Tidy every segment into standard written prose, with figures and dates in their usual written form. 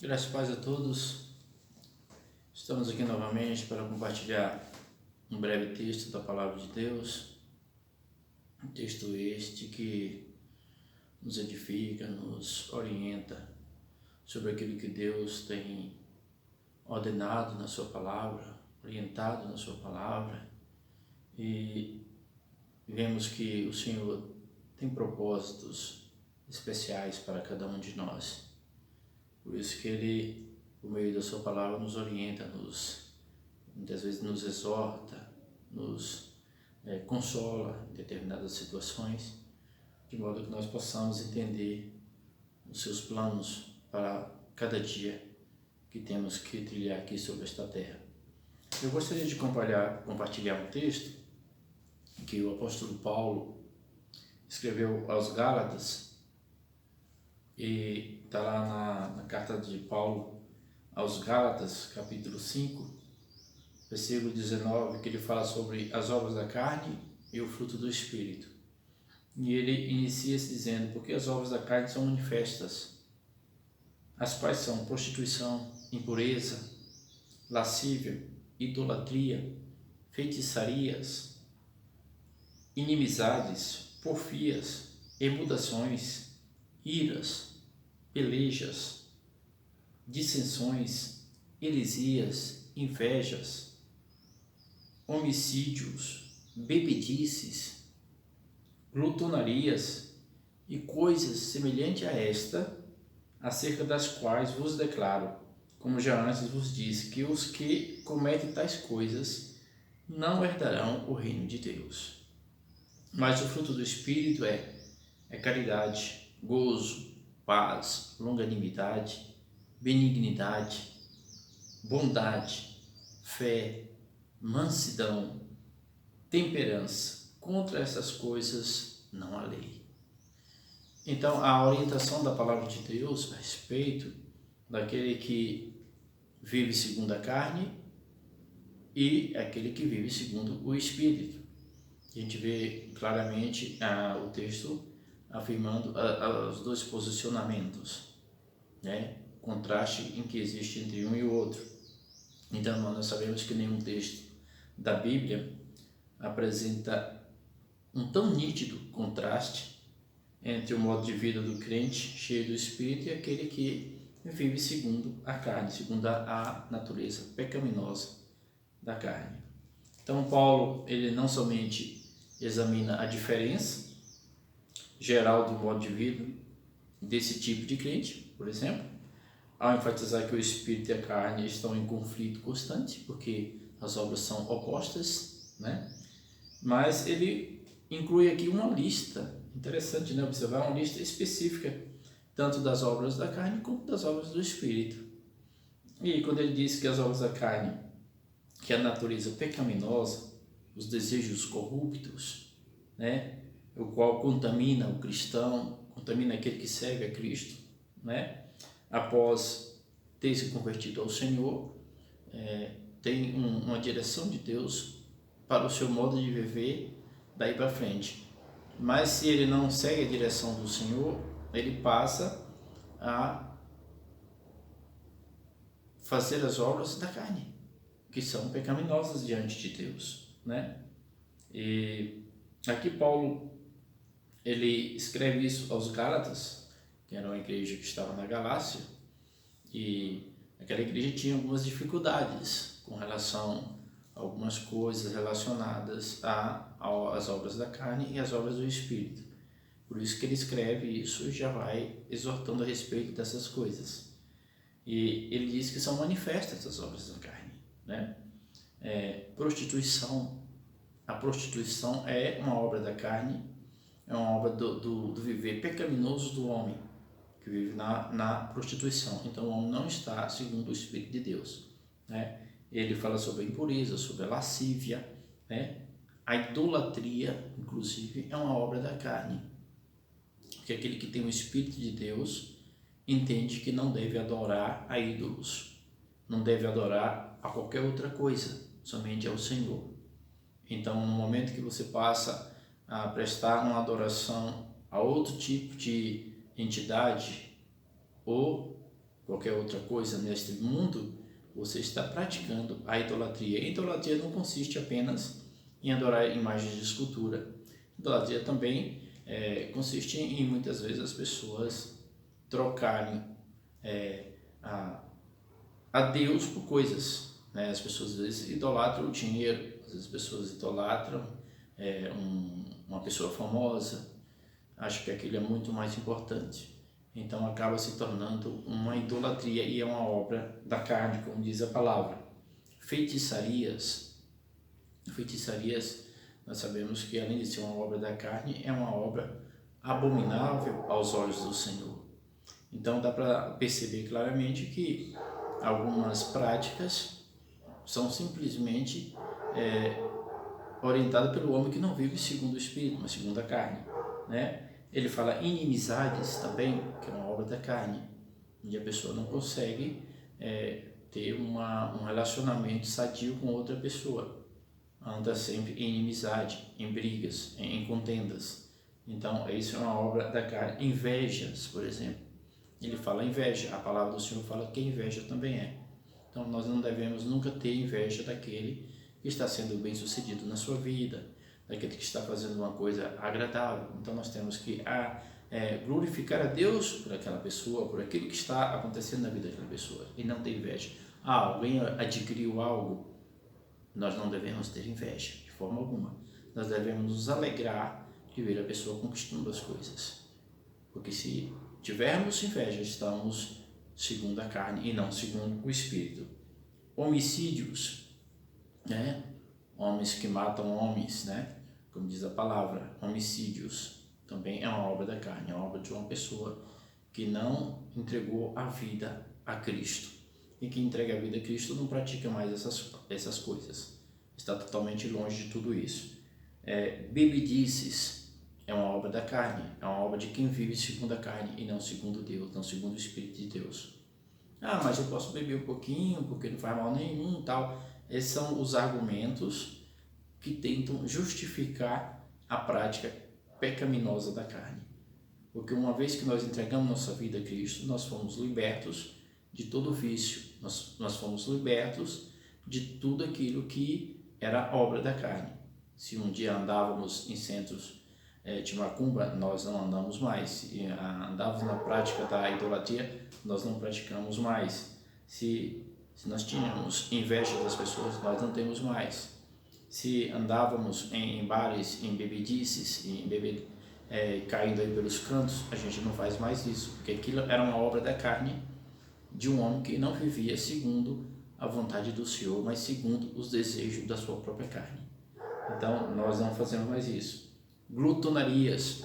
Graças e paz a todos. Estamos aqui novamente para compartilhar um breve texto da Palavra de Deus. Um texto este que nos edifica, nos orienta sobre aquilo que Deus tem ordenado na sua Palavra, orientado na sua Palavra. E vemos que o Senhor tem propósitos especiais para cada um de nós. Por isso que Ele, por meio da sua palavra, nos orienta, muitas vezes nos exorta, nos consola em determinadas situações, de modo que nós possamos entender os seus planos para cada dia que temos que trilhar aqui sobre esta terra. Eu gostaria de compartilhar um texto que o apóstolo Paulo escreveu aos Gálatas, e está lá na carta de Paulo aos Gálatas, capítulo 5, versículo 19, que ele fala sobre as obras da carne e o fruto do Espírito. E ele inicia-se dizendo: porque as obras da carne são manifestas, as quais são prostituição, impureza, lascívia, idolatria, feitiçarias, inimizades, porfias, emudações, iras, pelejas, dissensões, heresias, invejas, homicídios, bebedices, glutonarias e coisas semelhantes a esta, acerca das quais vos declaro, como já antes vos disse, que os que cometem tais coisas não herdarão o reino de Deus. Mas o fruto do Espírito é caridade, gozo, paz, longanimidade, benignidade, bondade, fé, mansidão, temperança. Contra essas coisas não há lei. Então, a orientação da palavra de Deus a respeito daquele que vive segundo a carne e aquele que vive segundo o Espírito. A gente vê claramente o texto afirmando os dois posicionamentos, né? O contraste em que existe entre um e o outro. Então, nós sabemos que nenhum texto da Bíblia apresenta um tão nítido contraste entre o modo de vida do crente cheio do Espírito e aquele que vive segundo a carne, segundo a natureza pecaminosa da carne. Então, Paulo, ele não somente examina a diferença geral do modo de vida desse tipo de crente, por exemplo, ao enfatizar que o espírito e a carne estão em conflito constante, porque as obras são opostas, né? Mas ele inclui aqui uma lista, interessante, né? Observar uma lista específica, tanto das obras da carne como das obras do espírito. E quando ele diz que as obras da carne, que é a natureza pecaminosa, os desejos corruptos, né? O qual contamina o cristão, contamina aquele que serve a Cristo, né? Após ter se convertido ao Senhor, tem uma direção de Deus para o seu modo de viver daí para frente. Mas se ele não segue a direção do Senhor, ele passa a fazer as obras da carne, que são pecaminosas diante de Deus, né? E aqui Paulo, ele escreve isso aos Gálatas, que era uma igreja que estava na Galácia, e aquela igreja tinha algumas dificuldades com relação a algumas coisas relacionadas às obras da carne e às obras do Espírito. Por isso que ele escreve isso e já vai exortando a respeito dessas coisas. E ele diz que são manifestas as obras da carne, né? Prostituição. A prostituição é uma obra da carne, é uma obra do viver pecaminoso do homem, que vive na prostituição. Então o homem não está segundo o Espírito de Deus, né? Ele fala sobre a impureza, sobre a lascívia, né? A idolatria, inclusive, é uma obra da carne, porque aquele que tem o Espírito de Deus entende que não deve adorar a ídolos, não deve adorar a qualquer outra coisa, somente ao Senhor. Então, no momento que você passa a prestar uma adoração a outro tipo de entidade ou qualquer outra coisa neste mundo, você está praticando a idolatria. A idolatria não consiste apenas em adorar imagens de escultura. Idolatria também consiste em muitas vezes as pessoas trocarem a Deus por coisas, né? As pessoas às vezes idolatram o dinheiro, às vezes as pessoas idolatram uma pessoa famosa, acho que aquilo é muito mais importante. Então acaba se tornando uma idolatria e é uma obra da carne, como diz a palavra. Feitiçarias, nós sabemos que além de ser uma obra da carne, é uma obra abominável aos olhos do Senhor. Então dá para perceber claramente que algumas práticas são simplesmente orientadas pelo homem que não vive segundo o Espírito, mas segundo a carne, né? Ele fala inimizades também, que é uma obra da carne, onde a pessoa não consegue ter um relacionamento sadio com outra pessoa, anda sempre em inimizade, em brigas, em contendas. Então isso é uma obra da carne. Invejas, por exemplo, ele fala inveja, a palavra do Senhor fala que inveja também é. Então nós não devemos nunca ter inveja daquele que está sendo bem sucedido na sua vida, daquele que está fazendo uma coisa agradável. Então nós temos que glorificar a Deus por aquela pessoa, por aquilo que está acontecendo na vida daquela pessoa, e não ter inveja. Alguém adquiriu algo, nós não devemos ter inveja de forma alguma. Nós devemos nos alegrar de ver a pessoa conquistando as coisas, porque se tivermos inveja, estamos segundo a carne e não segundo o Espírito. Homicídios, né? Homens que matam homens, né? Como diz a palavra, homicídios também é uma obra da carne, é uma obra de uma pessoa que não entregou a vida a Cristo. E que entrega a vida a Cristo não pratica mais essas coisas, está totalmente longe de tudo isso. Bebedices é uma obra da carne, é uma obra de quem vive segundo a carne e não segundo Deus, não segundo o Espírito de Deus. Mas eu posso beber um pouquinho porque não faz mal nenhum, tal. Esses são os argumentos que tentam justificar a prática pecaminosa da carne. Porque uma vez que nós entregamos nossa vida a Cristo, nós fomos libertos de todo vício, nós fomos libertos de tudo aquilo que era obra da carne. Se um dia andávamos em centros de macumba, nós não andamos mais. Se andávamos na prática da idolatria, nós não praticamos mais. Se nós tínhamos inveja das pessoas, nós não temos mais. Se andávamos em bares, em bebedices, caindo aí pelos cantos, a gente não faz mais isso, porque aquilo era uma obra da carne de um homem que não vivia segundo a vontade do Senhor, mas segundo os desejos da sua própria carne. Então nós não fazemos mais isso. Glutonarias,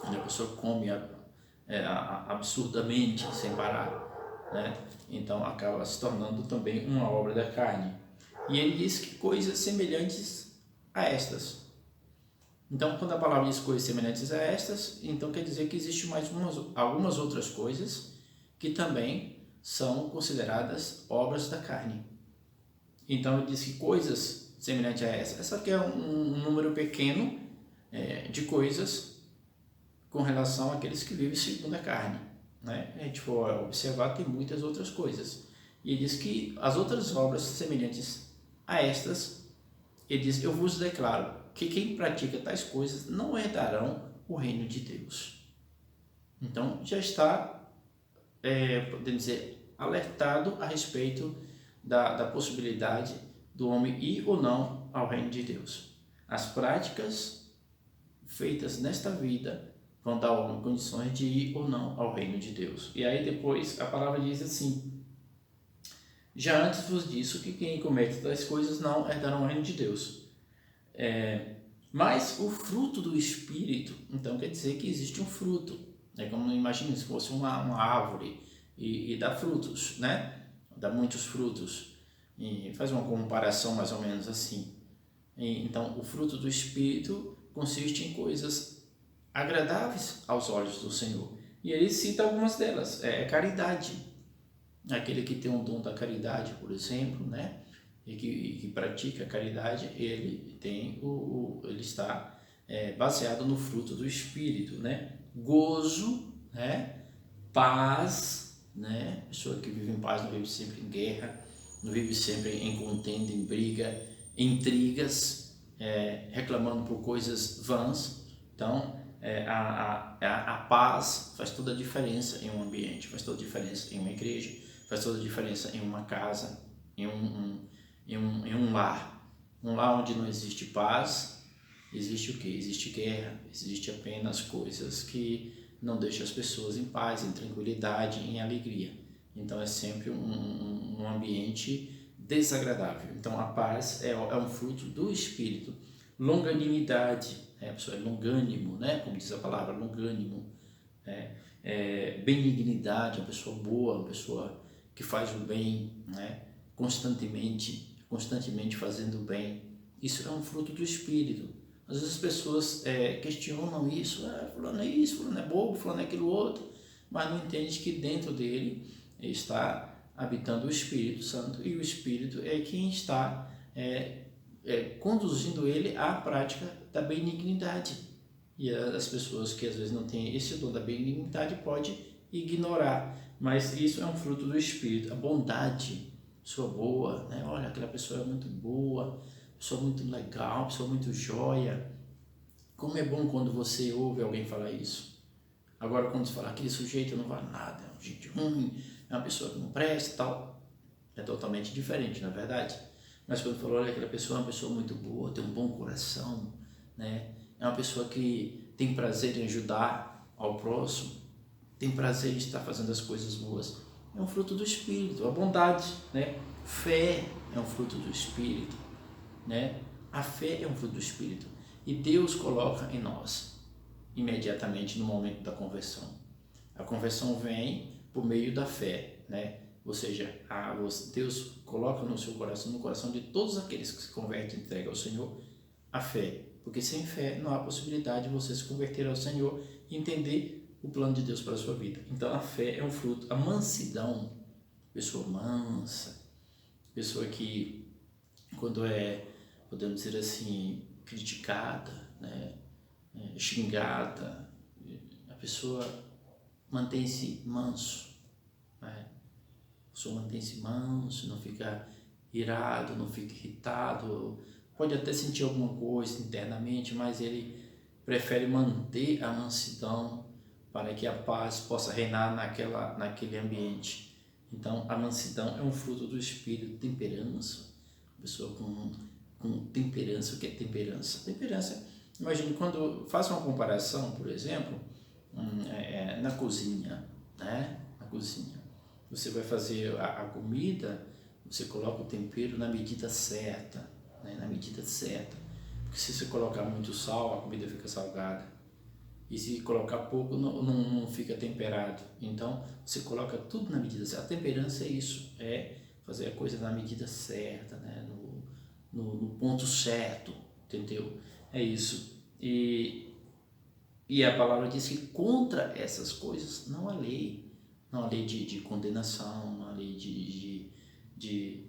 onde a pessoa come absurdamente, sem parar, né? Então acaba se tornando também uma obra da carne. E ele diz que coisas semelhantes a estas. Então, quando a palavra diz coisas semelhantes a estas, então quer dizer que existem algumas outras coisas que também são consideradas obras da carne. Então ele diz que coisas semelhantes a essa aqui é um número pequeno de coisas com relação àqueles que vivem segundo a carne, né? A gente for observar, tem muitas outras coisas. E ele diz que as outras obras semelhantes a estas, ele diz, eu vos declaro que quem pratica tais coisas não herdarão o reino de Deus. Então já está, podemos dizer, alertado a respeito da possibilidade do homem ir ou não ao reino de Deus. As práticas feitas nesta vida vão dar ao homem condições de ir ou não ao reino de Deus. E aí depois a palavra diz assim: já antes vos disse que quem comete tais coisas não herdarão o reino de Deus. Mas o fruto do Espírito, então quer dizer que existe um fruto. É como imagine se fosse uma árvore e dá frutos, né? Dá muitos frutos. E faz uma comparação mais ou menos assim. Então o fruto do Espírito consiste em coisas agradáveis aos olhos do Senhor. E ele cita algumas delas. Caridade. Aquele que tem o dom da caridade, por exemplo, né? E que pratica a caridade, ele está baseado no fruto do Espírito, né? Gozo, né? Paz, né? Pessoa que vive em paz, não vive sempre em guerra, não vive sempre em contenda, em briga, em intrigas, reclamando por coisas vãs. Então, a paz faz toda a diferença em um ambiente, faz toda a diferença em uma igreja, faz toda a diferença em uma casa, em um lar. Um lar onde não existe paz, existe o quê? Existe guerra, existe apenas coisas que não deixam as pessoas em paz, em tranquilidade, em alegria. Então é sempre um ambiente desagradável. Então a paz é um fruto do Espírito. Longanimidade, a pessoa é longânimo, né? Como diz a palavra, longânimo. Benignidade, uma pessoa boa, uma pessoa que faz o bem, né? Constantemente fazendo o bem. Isso é um fruto do Espírito. Às vezes as pessoas questionam isso, fulano é isso, fulano é bobo, fulano é aquilo outro, mas não entende que dentro dele está habitando o Espírito Santo, e o Espírito é quem está conduzindo ele à prática da benignidade. E as pessoas que às vezes não têm esse dom da benignidade pode ignorar, mas isso é um fruto do Espírito. A bondade, pessoa boa, né? Olha, aquela pessoa é muito boa, pessoa muito legal, pessoa muito joia. Como é bom quando você ouve alguém falar isso. Agora, quando você fala, aquele sujeito não vale nada, é um gente ruim, é uma pessoa que não presta e tal, é totalmente diferente, não é verdade? Mas quando falou, olha, aquela pessoa é uma pessoa muito boa, tem um bom coração, né? É uma pessoa que tem prazer em ajudar ao próximo, tem prazer em estar fazendo as coisas boas. É um fruto do Espírito. A bondade, né? Fé é um fruto do Espírito, né? A fé é um fruto do Espírito. E Deus coloca em nós, imediatamente no momento da conversão. A conversão vem por meio da fé, né? Ou seja, Deus coloca no seu coração, no coração de todos aqueles que se convertem e entregam ao Senhor, a fé. Porque sem fé não há possibilidade de você se converter ao Senhor e entender o plano de Deus para a sua vida. Então a fé é um fruto. A mansidão, pessoa mansa, pessoa que quando podemos dizer assim, criticada, né, xingada, a pessoa mantém-se manso, né? A pessoa mantém-se manso, não fica irado, não fica irritado, pode até sentir alguma coisa internamente, mas ele prefere manter a mansidão para que a paz possa reinar naquele ambiente. Então, a mansidão é um fruto do Espírito. Temperança, pessoa com temperança. O que é temperança? Temperança, imagine quando faz uma comparação, por exemplo, na cozinha, né? Na cozinha, você vai fazer a comida, você coloca o tempero na medida certa, né? Na medida certa, porque se você colocar muito sal, a comida fica salgada, e se colocar pouco, não fica temperado. Então você coloca tudo na medida certa. A temperança é isso, é fazer a coisa na medida certa, né? No ponto certo, entendeu? É isso. E a palavra diz que contra essas coisas não há lei. Não há lei de condenação, não há lei de,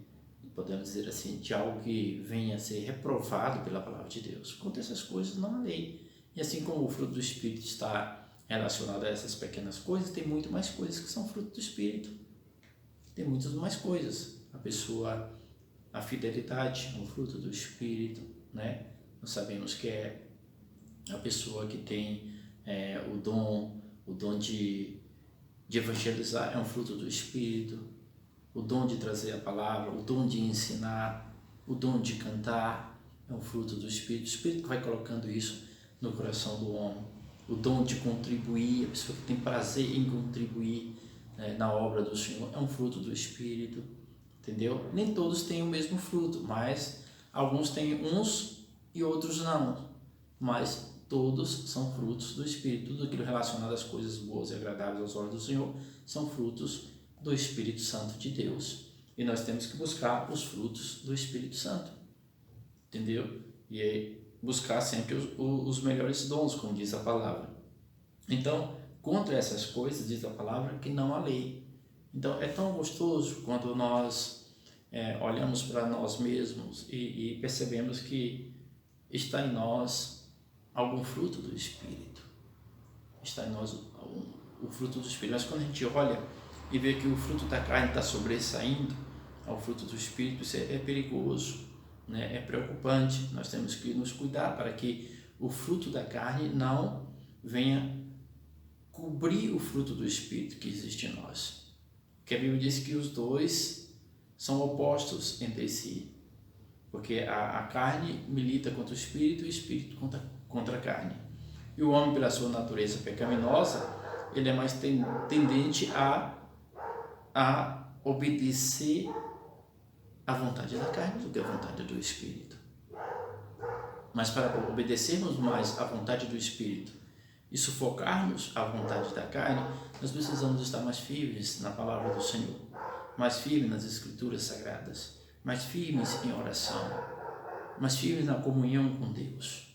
podemos dizer assim, de algo que venha a ser reprovado pela palavra de Deus. Contra essas coisas não há lei. E assim como o fruto do Espírito está relacionado a essas pequenas coisas, tem muito mais coisas que são fruto do Espírito. Tem muitas mais coisas. A fidelidade é um fruto do Espírito, né? Nós sabemos que é a pessoa que tem o dom de evangelizar, é um fruto do Espírito. O dom de trazer a palavra, o dom de ensinar, o dom de cantar, é um fruto do Espírito. O Espírito que vai colocando isso no coração do homem. O dom de contribuir, a pessoa que tem prazer em contribuir na obra do Senhor, é um fruto do Espírito, entendeu? Nem todos têm o mesmo fruto, mas alguns têm uns e outros não, mas todos são frutos do Espírito. Tudo aquilo relacionado às coisas boas e agradáveis aos olhos do Senhor são frutos do Espírito Santo de Deus. E nós temos que buscar os frutos do Espírito Santo, entendeu? E aí, buscar sempre os melhores dons, como diz a palavra. Então, contra essas coisas, diz a palavra, que não há lei. Então, é tão gostoso quando nós olhamos para nós mesmos e percebemos que está em nós algum fruto do Espírito. Está em nós o fruto do Espírito. Mas quando a gente olha e ver que o fruto da carne está sobressaindo ao fruto do Espírito, isso é perigoso, né? É preocupante. Nós temos que nos cuidar para que o fruto da carne não venha cobrir o fruto do Espírito que existe em nós. Porque a Bíblia diz que os dois são opostos entre si, porque a carne milita contra o Espírito e o Espírito contra a carne. E o homem, pela sua natureza pecaminosa, ele é mais tendente a obedecer à vontade da carne do que à vontade do Espírito. Mas para obedecermos mais à vontade do Espírito e sufocarmos a vontade da carne, nós precisamos estar mais firmes na palavra do Senhor, mais firmes nas Escrituras Sagradas, mais firmes em oração, mais firmes na comunhão com Deus.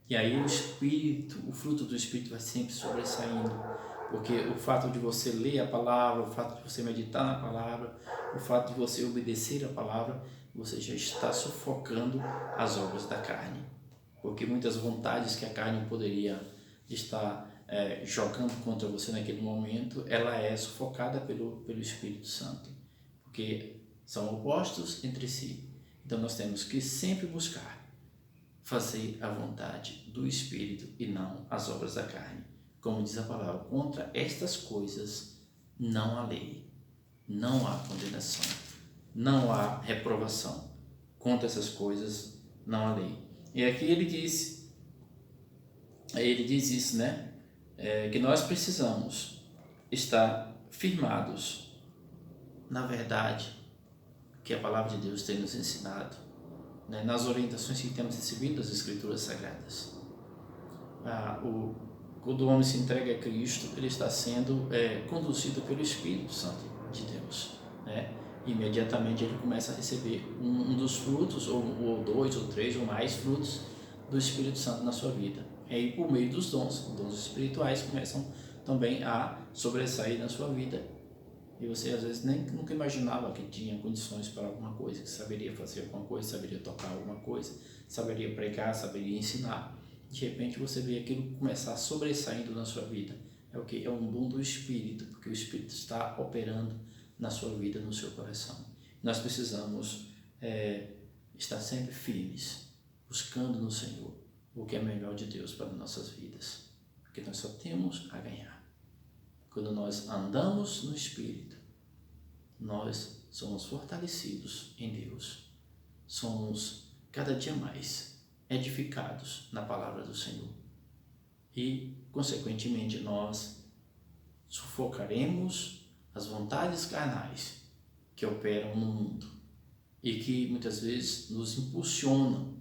E aí o Espírito, o fruto do Espírito vai sempre sobressaindo, porque o fato de você ler a palavra, o fato de você meditar na palavra, o fato de você obedecer a palavra, você já está sufocando as obras da carne. Porque muitas vontades que a carne poderia estar jogando contra você naquele momento, ela é sufocada pelo Espírito Santo, porque são opostos entre si. Então nós temos que sempre buscar fazer a vontade do Espírito e não as obras da carne. Como diz a palavra, contra estas coisas não há lei, não há condenação, não há reprovação. Contra essas coisas não há lei. E aqui ele diz isso, né? Que nós precisamos estar firmados na verdade que a palavra de Deus tem nos ensinado, né? Nas orientações que temos recebido das Escrituras Sagradas. Quando o homem se entrega a Cristo, ele está sendo conduzido pelo Espírito Santo de Deus, né? Imediatamente ele começa a receber um dos frutos, ou dois, ou três, ou mais frutos do Espírito Santo na sua vida. E aí, por meio dos dons espirituais começam também a sobressair na sua vida. E você às vezes nunca imaginava que tinha condições para alguma coisa, que saberia fazer alguma coisa, saberia tocar alguma coisa, saberia pregar, saberia ensinar. De repente você vê aquilo começar sobressaindo na sua vida. É o que? É um dom do Espírito, porque o Espírito está operando na sua vida, no seu coração. Nós precisamos estar sempre firmes, buscando no Senhor o que é melhor de Deus para nossas vidas, porque nós só temos a ganhar. Quando nós andamos no Espírito, nós somos fortalecidos em Deus, somos cada dia mais edificados na palavra do Senhor e, consequentemente, nós sufocaremos as vontades carnais que operam no mundo e que muitas vezes nos impulsionam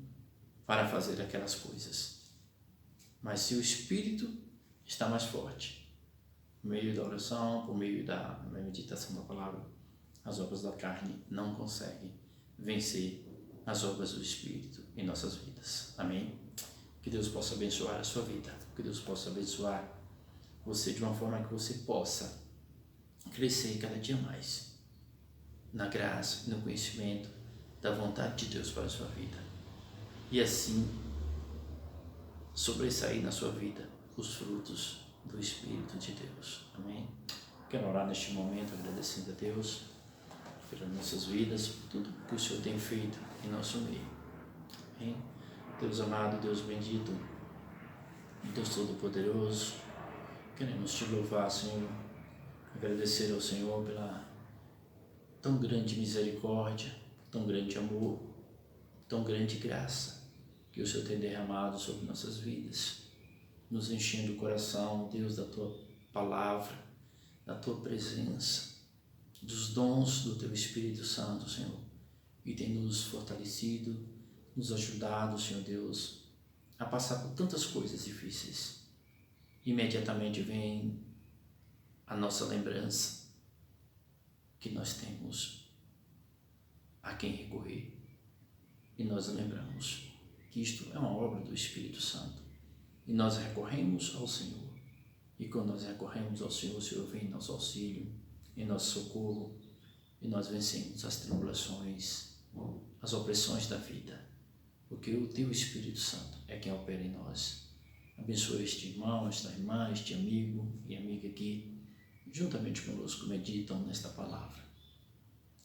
para fazer aquelas coisas. Mas se o Espírito está mais forte, por meio da oração, por meio da meditação da palavra, as obras da carne não conseguem vencer as obras do Espírito em nossas vidas. Amém? Que Deus possa abençoar a sua vida, que Deus possa abençoar você de uma forma que você possa crescer cada dia mais na graça e no conhecimento da vontade de Deus para a sua vida. E assim sobressair na sua vida os frutos do Espírito de Deus. Amém? Quero orar neste momento agradecendo a Deus pelas nossas vidas, por tudo que o Senhor tem feito em nosso meio. Amém? Deus amado, Deus bendito, Deus Todo-Poderoso, queremos te louvar, Senhor, agradecer ao Senhor pela tão grande misericórdia, tão grande amor, tão grande graça que o Senhor tem derramado sobre nossas vidas, nos enchendo o coração, Deus, da Tua palavra, da Tua presença, dos dons do Teu Espírito Santo, Senhor, e tem nos fortalecido, nos ajudado, Senhor Deus, a passar por tantas coisas difíceis. Imediatamente vem a nossa lembrança que nós temos a quem recorrer, e nós lembramos que isto é uma obra do Espírito Santo. E nós recorremos ao Senhor. E quando nós recorremos ao Senhor, o Senhor vem em nosso auxílio, em nosso socorro, e nós vencemos as tribulações, as opressões da vida, porque o Teu Espírito Santo é quem opera em nós. Abençoa este irmão, esta irmã, este amigo e amiga aqui, juntamente conosco, meditam nesta palavra.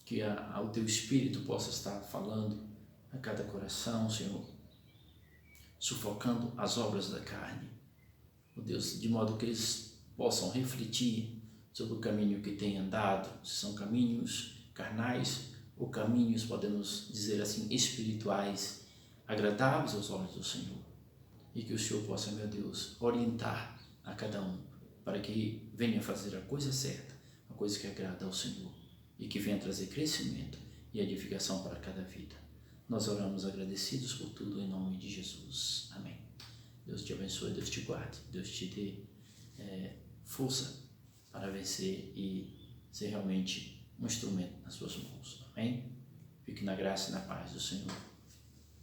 Que o Teu Espírito possa estar falando a cada coração, Senhor, sufocando as obras da carne, ó Deus, de modo que eles possam refletir sobre o caminho que têm andado, se são caminhos carnais ou caminhos, podemos dizer assim, espirituais, agradáveis aos olhos do Senhor. E que o Senhor possa, meu Deus, orientar a cada um para que venha fazer a coisa certa, a coisa que agrada ao Senhor e que venha trazer crescimento e edificação para cada vida. Nós oramos agradecidos por tudo em nome de Jesus. Amém. Deus te abençoe, Deus te guarde, Deus te dê força para vencer e ser realmente um instrumento nas suas mãos. Amém? Fique na graça e na paz do Senhor.